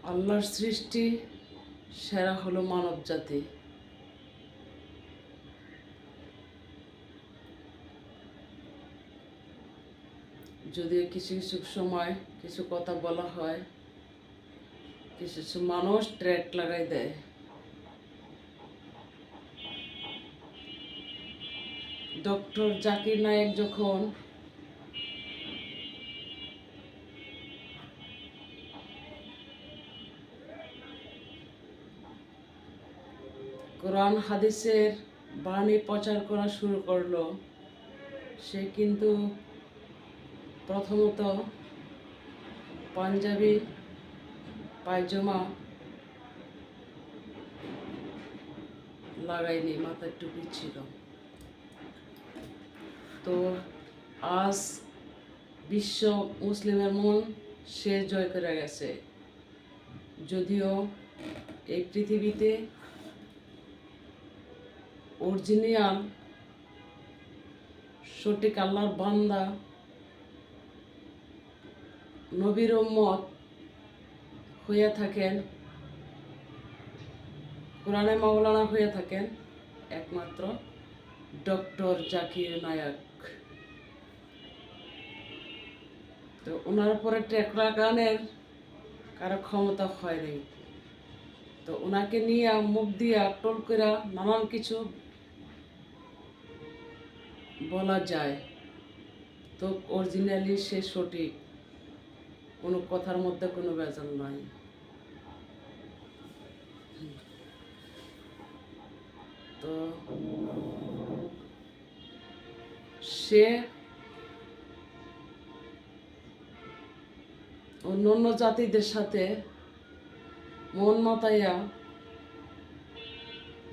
আল্লাহর সৃষ্টি সেরা হলো মানব জাতি। যদিও কিছু কিছু সময় কিছু কথা বলা হয়, কিছু কিছু মানুষ ট্র্যাক লাগাই দেয়। ডক্টর জাকির নায়েক যখন কোরআন হাদিসের বাণী প্রচার করা শুরু করলো, সে কিন্তু প্রথমত পাঞ্জাবি পায়জামা লাগায়নি, মাথায় টুপি ছিল। তো আজ বিশ্ব মুসলিমের মন সে জয় করে গেছে। যদিও এই পৃথিবীতে অরিজিনাল সঠিক আল্লাহর বান্দা নবীর উম্মত হয়ে থাকেন, কোরআনে মাওলানা হয়ে থাকেন একমাত্র ডক্টর জাকির নায়েক। তো ওনার উপরে ট্র্যাক লাগানোর কারো ক্ষমতা হয়নি। তো ওনাকে নিয়ে মুখ দিয়া টোল করে নানান কিছু বলা যায়, তো অরিজিনালি সে সঠিক, কোনো কথার মধ্যে কোনো ভেজাল নাই। তো সে অন্য জাতিদের সাথে মন মাতাইয়া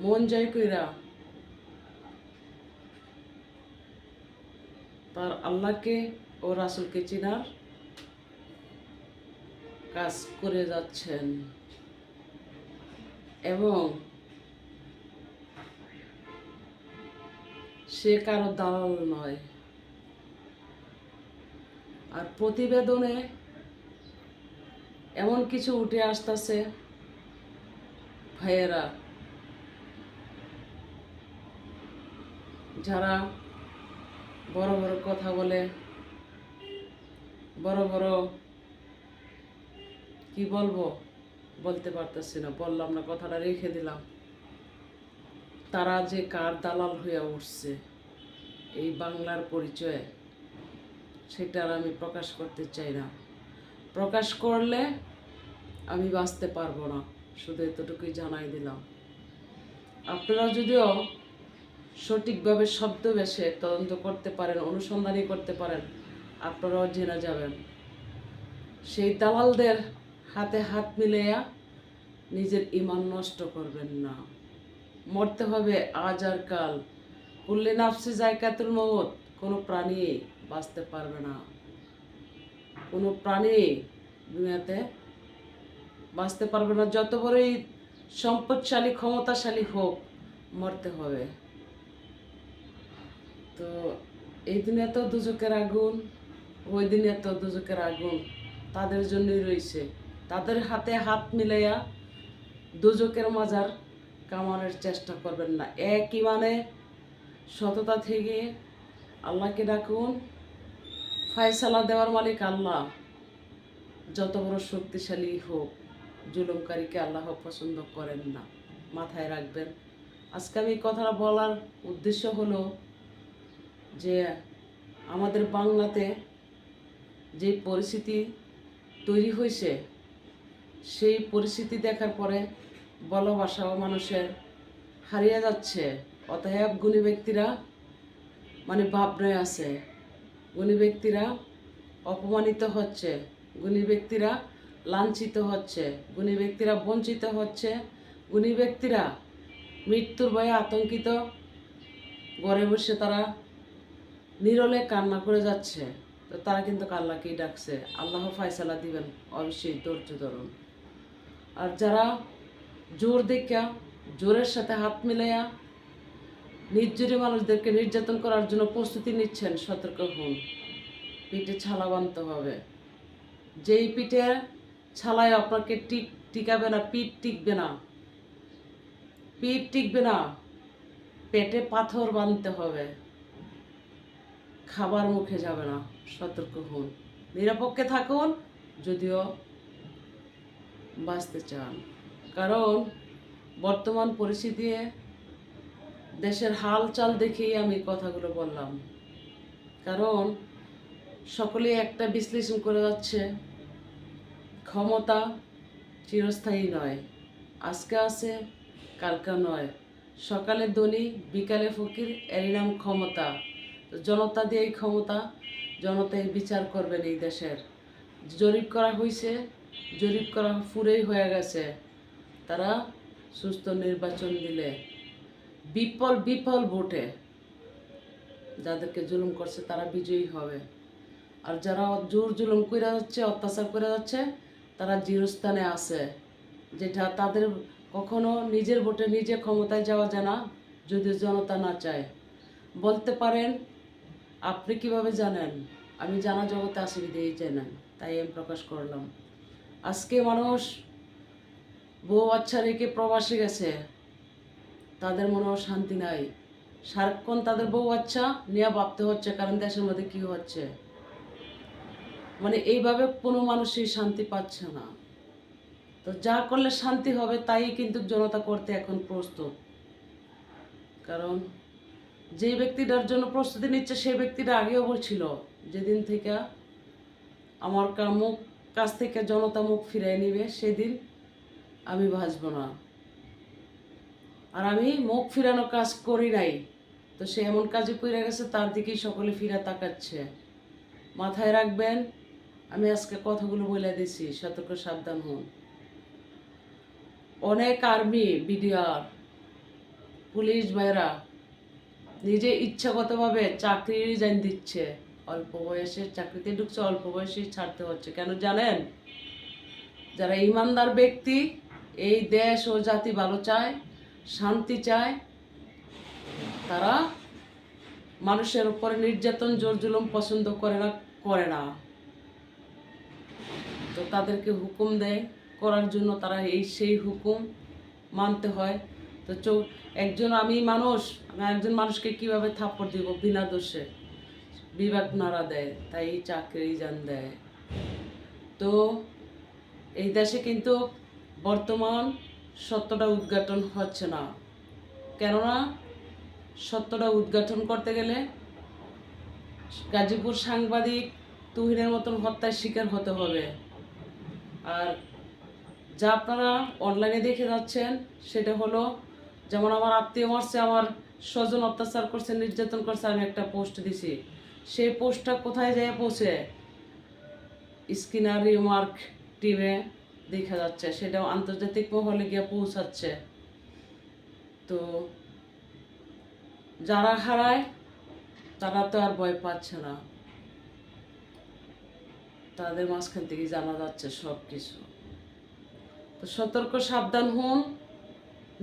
মন জয় কইরা তার আল্লাহকে ও রাসূলকে চিনার কাজ করে যাচ্ছেন, এবং সে কারো দালাল নয়। আর প্রতিবেদনে এমন কিছু উঠে আসতেছে, ভাইয়েরা যারা বড় বড় কথা বলে, বড় বড় কি বলবো বলতে পারতেছি না, বললাম না, কথাটা রেখে দিলাম। তারা যে কার দালাল হয়ে উঠছে এই বাংলার পরিচয়ে, সেটা আর আমি প্রকাশ করতে চাই না। প্রকাশ করলে আমি বাঁচতে পারবো না, শুধু এতটুকুই জানাই দিলাম। আপনারা যদিও সঠিকভাবে শব্দবেশে তদন্ত করতে পারেন, অনুসন্ধানী করতে পারেন, আপনারাও জেনে যাবেন। সেই দালালদের হাতে হাত মিলাইয়া নিজের ঈমান নষ্ট করবেন না। মরতে হবে আজ আর কাল, কুল্লি নাফসি যায়কাতুল মউত। কোনো প্রাণী বাঁচতে পারবে না, কোনো প্রাণী দুনিয়াতে বাঁচতে পারবে না। যত বড়ই সম্পদশালী ক্ষমতাশালী হোক, মরতে হবে। তো এই দিনে তো দুজকের আগুন, ওই দিনে তো দুজকের আগুন তাদের জন্যই রয়েছে। তাদের হাতে হাত মিলাইয়া দুজকের মাজার কামানোর চেষ্টা করবেন না। একই মানে সততা থেকে আল্লাহকে ডাকুন। ফায়সালা দেওয়ার মালিক আল্লাহ, যত বড় শক্তিশালী হোক, জুলুমকারীকে আল্লাহ পছন্দ করেন না, মাথায় রাখবেন। আজকে আমি কথাটা বলার উদ্দেশ্য হলো যে আমাদের বাংলাতে যে পরিস্থিতি তৈরি হয়েছে, সেই পরিস্থিতি দেখার পরে ভালোবাসাও মানুষের হারিয়ে যাচ্ছে। অতএব গুণী ব্যক্তিরা ভাবনায় আছে, গুণী ব্যক্তিরা অপমানিত হচ্ছে, গুণী ব্যক্তিরা লাঞ্ছিত হচ্ছে, গুণী ব্যক্তিরা বঞ্চিত হচ্ছে, গুণী ব্যক্তিরা মৃত্যুর ভয়ে আতঙ্কিত, ঘরে বসে তারা নীরলে কান্না করে যাচ্ছে। তো তারা কিন্তু আল্লাহকেই ডাকছে, আল্লাহ ফায়সালা দিবেন, অবশ্যই ধৈর্য ধরুন। আর যারা জোর দেখা জোরের সাথে হাত মিলাইয়া নির্জুরি মানুষদেরকে নির্যাতন করার জন্য প্রস্তুতি নিচ্ছেন, সতর্ক হন। পিঠে ছালা বাঁধতে হবে। যেই পিঠে ছালায় আপনাকে ঠিক টিকাবে না, পিঠ টিকবে না, পিঠ টিকবে না, পেটে পাথর বাঁধতে হবে, খাবার মুখে যাবে না। সতর্ক হন, নিরপেক্ষে থাকুন যদিও বাঁচতে চান। কারণ বর্তমান পরিস্থিতি দেশের হালচাল দেখেই আমি কথাগুলো বললাম। কারণ সকলেই একটা বিশ্লেষণ করে যাচ্ছে, ক্ষমতা চিরস্থায়ী নয়, আজকে আছে কালকা নয়, সকালে ধনী বিকালে ফকির, এরই নাম ক্ষমতা। জনতা দিয়ে এই ক্ষমতা, জনতাই বিচার করবেন এই দেশের। জরিপ করা হয়েছে, জরিপ করা পুরেই হয়ে গেছে, তারা সুস্থ নির্বাচন দিলে বিপুল বিপুল ভোটে যাদেরকে জুলুম করছে তারা বিজয়ী হবে। আর যারা জোর জুলুম করে যাচ্ছে, অত্যাচার করে যাচ্ছে, তারা জিরোস্থানে আছে, যেটা তাদের কখনো নিজের ভোটে নিজে ক্ষমতায় যাওয়া যায় না যদি জনতা না চায়। বলতে পারেন আপনি কিভাবে জানেন? আমি জানা জগতে আসি বিধেই জানেন, তাই আমি প্রকাশ করলাম। আজকে মানুষ বউ বাচ্চা রেখে প্রবাসে গেছে, তাদের মনেও শান্তি নাই। সারাক্ষণ তাদের বউ বাচ্চা নিয়ে ভাবতে হচ্ছে, কারণ দেশের মধ্যে কি হচ্ছে। মানে এইভাবে কোনো মানুষই শান্তি পাচ্ছে না। তো যা করলে শান্তি হবে তাই কিন্তু জনতা করতে এখন প্রস্তুত। কারণ যে ব্যক্তিটার জন্য প্রস্তুতি নিচ্ছে সেই ব্যক্তিটা আগেও বলছিল, যেদিন থেকে আমার মুখ কাছ থেকে জনতা মুখ ফিরিয়ে নিবে সেদিন আমি বাঁচব না। আর আমি মুখ ফিরানো কাজ করি নাই, তো সে এমন কাজে করে গেছে, তার দিকেই সকলে ফিরে তাকাচ্ছে। মাথায় রাখবেন, আমি আজকে কথাগুলো বলে দিছি, সতর্ক সাবধান হন। অনেক আর্মি, বিডিআর, পুলিশ ভাইরা নিজে ইচ্ছাগতভাবে চাকরি রিজাইন দিচ্ছে, অল্প বয়সে চাকরিতে ঢুকছে, অল্প বয়সে ছাড়তে হচ্ছে। কেন জানেন? যারা ইমানদার ব্যক্তি, এই দেশ ও জাতি ভালো চায়, শান্তি চায়, তারা মানুষের উপরে নির্যাতন জোর জুলুম পছন্দ করে না। তো তাদেরকে হুকুম দেয় করার জন্য, তারা সেই হুকুম মানতে হয়। তো আমি একজন মানুষকে কিভাবে থাপ্পড় দিব বিনা দোষে? বিবেক নাড়া দেয়, তাই চাকরি জান দেয়। তো এই দেশে কিন্তু বর্তমান সত্যটা উদ্ঘাটন হচ্ছে না। কেননা সত্যটা উদ্ঘাটন করতে গেলে গাজীপুর সাংবাদিক তুহিনের মতন হত্যার শিকার হতে হবে। আর যা আপনারা অনলাইনে দেখে যাচ্ছেন সেটা হলো, যেমন আমার আত্মীয় মারছে, আমার স্বজন অত্যাচার করছে, নির্যাতন করছে, আমি একটা পোস্ট দিছি, সেই পোস্টটা কোথায় যায় পৌঁছে? স্কিনার রিমার্ক টিমে দেখা যাচ্ছে, সেটাও আন্তর্জাতিক মহলে গিয়ে পৌঁছাচ্ছে। তো যারা হারায় তারা তো আর ভয় পাচ্ছে না, তাদের মাঝখান থেকে জানা যাচ্ছে সব কিছু। তো সতর্ক সাবধান হন,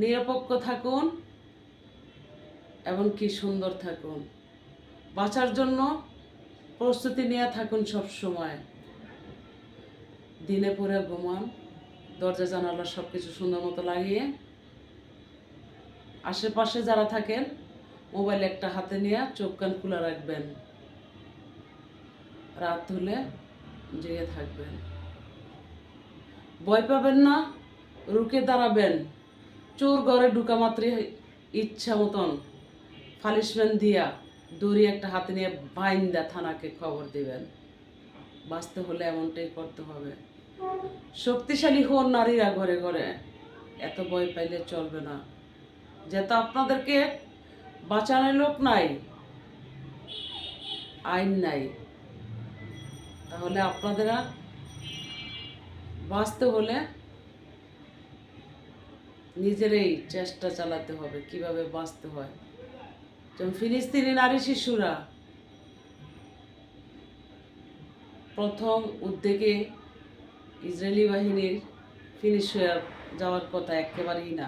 নিরপেক্ষ থাকুন, এমনকি সুন্দর থাকুন, বাঁচার জন্য প্রস্তুতি নিয়ে থাকুন সব সময়। দিনে পরে ঘুমান, দরজা জানালা সব কিছু সুন্দর মতো লাগিয়ে। আশেপাশে যারা থাকেন মোবাইল একটা হাতে নিয়ে চোখ কান খোলা রাখবেন, রাত হলে জেগে থাকবেন। ভয় পাবেন না, রুখে দাঁড়াবেন। চোর ঘরে ঢুকা মাত্রই ইচ্ছা মতন পানিশমেন্ট দিয়া দড়ি একটা হাতে নিয়ে বাইন্দা থানাকে খবর দিবেন। বাঁচতে হলে এমনটাই করতে হবে। শক্তিশালী হন নারীরা ঘরে ঘরে, এত ভয় পাইলে চলবে না। যেহেতু আপনাদেরকে বাঁচানোর লোক নাই, আইন নাই, তাহলে আপনাদেরা বাঁচতে হলে নিজেরাই চেষ্টা চালাতে হবে কিভাবে বাঁচতে হয়। যেমন ফিলিস্তিনি নারী শিশুরা প্রথম উদ্যোগে ইসরায়েলি বাহিনীর ফিনিশ হয়ে যাওয়ার কথা একেবারেই না,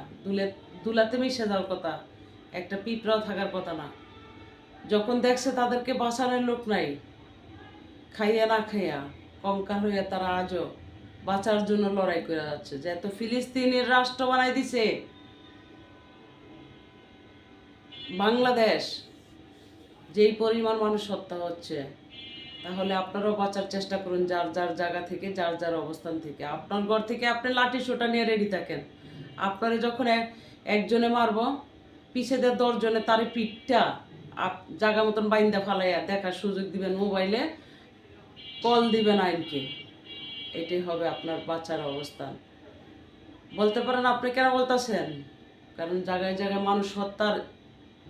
দুলাতে মিশে যাওয়ার কথা, একটা পিঁপড়াও থাকার কথা না। যখন দেখছে তাদেরকে বাঁচানোর লোক নাই, খাইয়া না খাইয়া কঙ্কাল হইয়া তারা আজও বাঁচার জন্য লড়াই করে যাচ্ছে, যেহেতু ফিলিস্তিনের রাষ্ট্র বানাই দিছে বাংলাদেশ, যেই পরিমাণ মানুষ হত্যা হচ্ছে, তাহলে আপনারাও বাঁচার চেষ্টা করুন যার যার জায়গা থেকে, যার যার অবস্থান থেকে। আপনার ঘর থেকে আপনি লাঠি সোটা নিয়ে রেডি থাকেন। আপনারা যখন একজনে মারবো, পিছেদের 10 জনে তার পিঠটা জায়গা মতন বাইন্দা ফালাইয়া দেখার সুযোগ দিবেন, মোবাইলে কল দিবেন আইনকে। এটাই হবে আপনার বাঁচার অবস্থান। বলতে পারেন আপনি কেন বলতেছেন, কারণ জায়গায় জায়গায় মানুষ হত্যার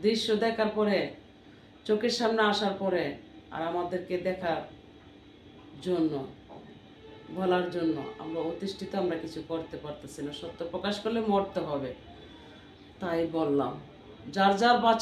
দৃশ্য দেখার পরে, চোখের সামনে আসার পরে, আর আমাদেরকে দেখার জন্য, বলার জন্য আমরা অতিষ্ঠিত, আমরা কিছু করতে পারতেছি না। সত্য প্রকাশ করলে মরতে হবে, তাই বললাম। যার যার